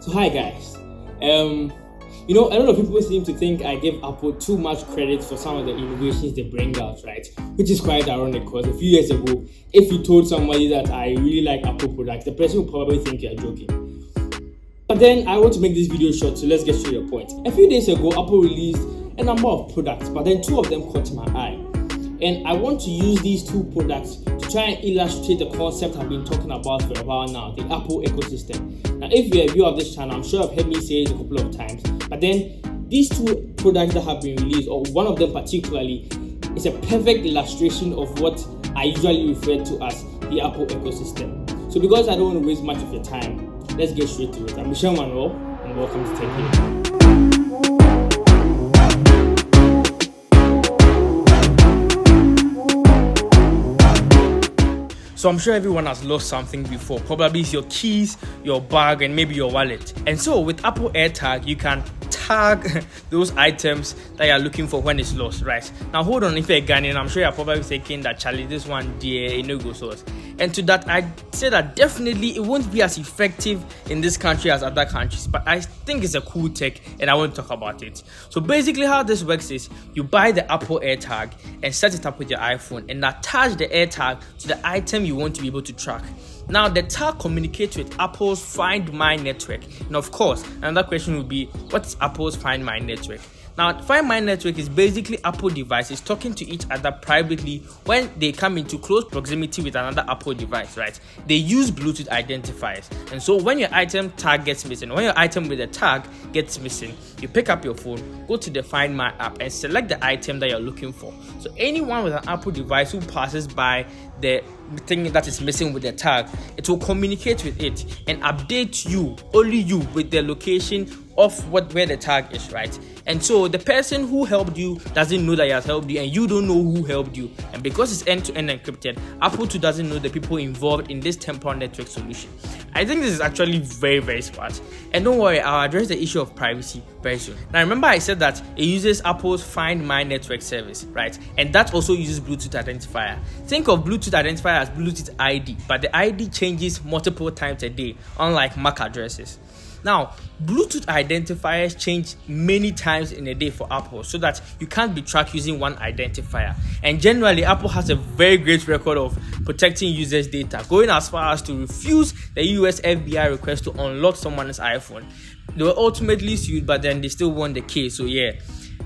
So hi guys. A lot of people seem to think I give Apple too much credit for some of the innovations they bring out, right? Which is quite ironic because a few years ago, if you told somebody that I really like Apple products, the person would probably think you're joking. But then I want to make this video short, so let's get straight to the point. A few days ago, Apple released a number of products, but then two of them caught my eye. And I want to use these two products to try and illustrate the concept I've been talking about for a while now, the Apple ecosystem. Now, if you're a viewer of this channel, I'm sure I've heard me say it a couple of times, but then these two products that have been released, or one of them particularly, is a perfect illustration of what I usually refer to as the Apple ecosystem. So because I don't want to waste much of your time, let's get straight to it. I'm Michelle Manuel, and welcome to Tech Here. So I'm sure everyone has lost something before. Probably it's your keys, your bag, and maybe your wallet. And so with Apple AirTag, you can tag those items that you're looking for when it's lost, right? Now hold on, if you're Ghanaian, I'm sure you're probably thinking that Charlie, this one dear, no go source. And to that, I say that definitely it won't be as effective in this country as other countries, but I think it's a cool tech and I want to talk about it. So basically how this works is you buy the Apple AirTag and set it up with your iPhone and attach the AirTag to the item you want to be able to track. Now the tag communicates with Apple's Find My network. And of course, another question would be, what's Apple's Find My network? Now, Find My network is basically Apple devices talking to each other privately when they come into close proximity with another Apple device, right? They use Bluetooth identifiers. And so when your item tag gets missing, when your item with the tag gets missing, you pick up your phone, go to the Find My app and select the item that you're looking for. So anyone with an Apple device who passes by the thing that is missing with the tag, it will communicate with it and update you, only you, with the location of where the tag is, right? And so the person who helped you doesn't know that he has helped you, and you don't know who helped you. And because it's end-to-end encrypted, Apple too doesn't know the people involved in this temporal network solution. I think this is actually very, very smart. And don't worry, I'll address the issue of privacy very soon. Now remember I said that it uses Apple's Find My network service, right? And that also uses Bluetooth identifier. Think of Bluetooth identifier as Bluetooth ID, but the ID changes multiple times a day, unlike MAC addresses. Now, Bluetooth identifiers change many times in a day for Apple so that you can't be tracked using one identifier. And generally, Apple has a very great record of protecting users' data, going as far as to refuse the US FBI request to unlock someone's iPhone. They were ultimately sued, but then they still won the case, so yeah.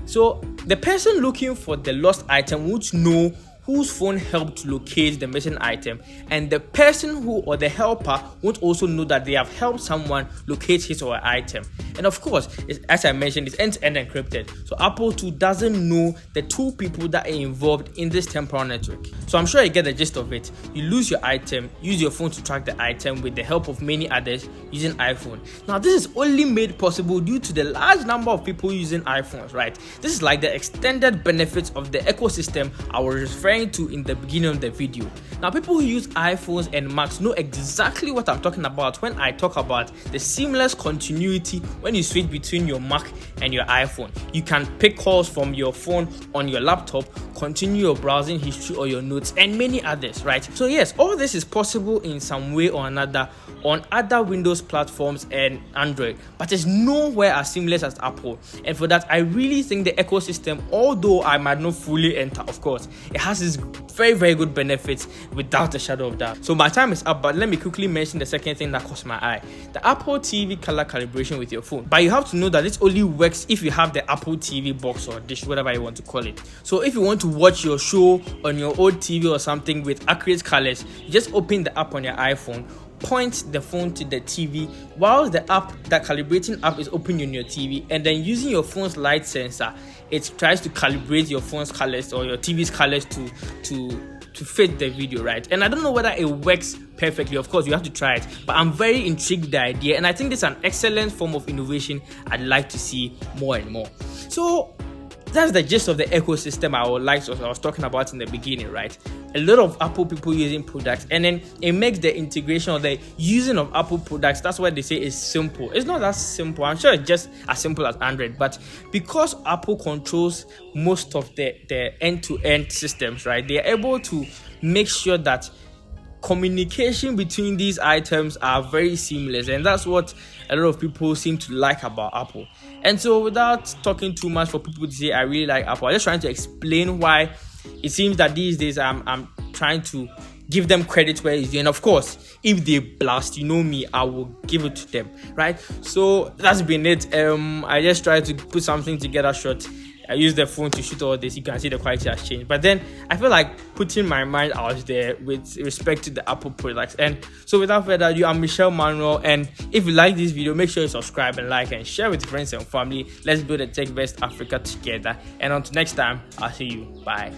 So, the person looking for the lost item would know whose phone helped locate the missing item, and the person who or the helper won't also know that they have helped someone locate his or her item. And of course, as I mentioned, it's end-to-end encrypted, so Apple too doesn't know the two people that are involved in this temporal network. So I'm sure you get the gist of it. You lose your item, use your phone to track the item with the help of many others using iPhone. Now this is only made possible due to the large number of people using iPhones, right? This is like the extended benefits of the ecosystem I was referring to in the beginning of the video. Now people who use iPhones and Macs know exactly what I'm talking about when I talk about the seamless continuity when you switch between your Mac and your iPhone. You can pick calls from your phone on your laptop, continue your browsing history or your notes, and many others, right? So yes, all this is possible in some way or another on other Windows platforms and Android, but it's nowhere as seamless as Apple. And for that, I really think the ecosystem, although I might not fully enter, of course, it has its very, very good benefits without a shadow of doubt. So my time is up, but let me quickly mention the second thing that caught my eye: the Apple TV color calibration with your phone. But you have to know that this only works if you have the Apple TV box or dish, whatever you want to call it. So if you want to watch your show on your old TV or something with accurate colors, you just open the app on your iPhone, point the phone to the TV while the calibrating app is open on your TV, and then using your phone's light sensor, it tries to calibrate your phone's colors or your TV's colors to fit the video, right? And I don't know whether it works perfectly. Of course, you have to try it, but I'm very intrigued with the idea, and I think this is an excellent form of innovation I'd like to see more and more. So that's the gist of the ecosystem I was talking about in the beginning, right? A lot of Apple people using products, and then it makes the integration or the using of Apple products, that's why they say it's simple. It's not that simple. I'm sure it's just as simple as Android, but because Apple controls most of the end-to-end systems, right, they are able to make sure that communication between these items are very seamless, and that's what a lot of people seem to like about Apple. And so, without talking too much for people to say I really like Apple, I'm just trying to explain why it seems that these days I'm trying to give them credit where it's due. And of course, if they blast, you know me, I will give it to them, right? So that's been it. I just tried to put something together short. I use the phone to shoot all this. You can see the quality has changed. But then I feel like putting my mind out there with respect to the Apple products. And so without further ado, I'm Michelle Manuel. And if you like this video, make sure you subscribe and like and share with friends and family. Let's build a tech-best Africa together. And until next time, I'll see you. Bye.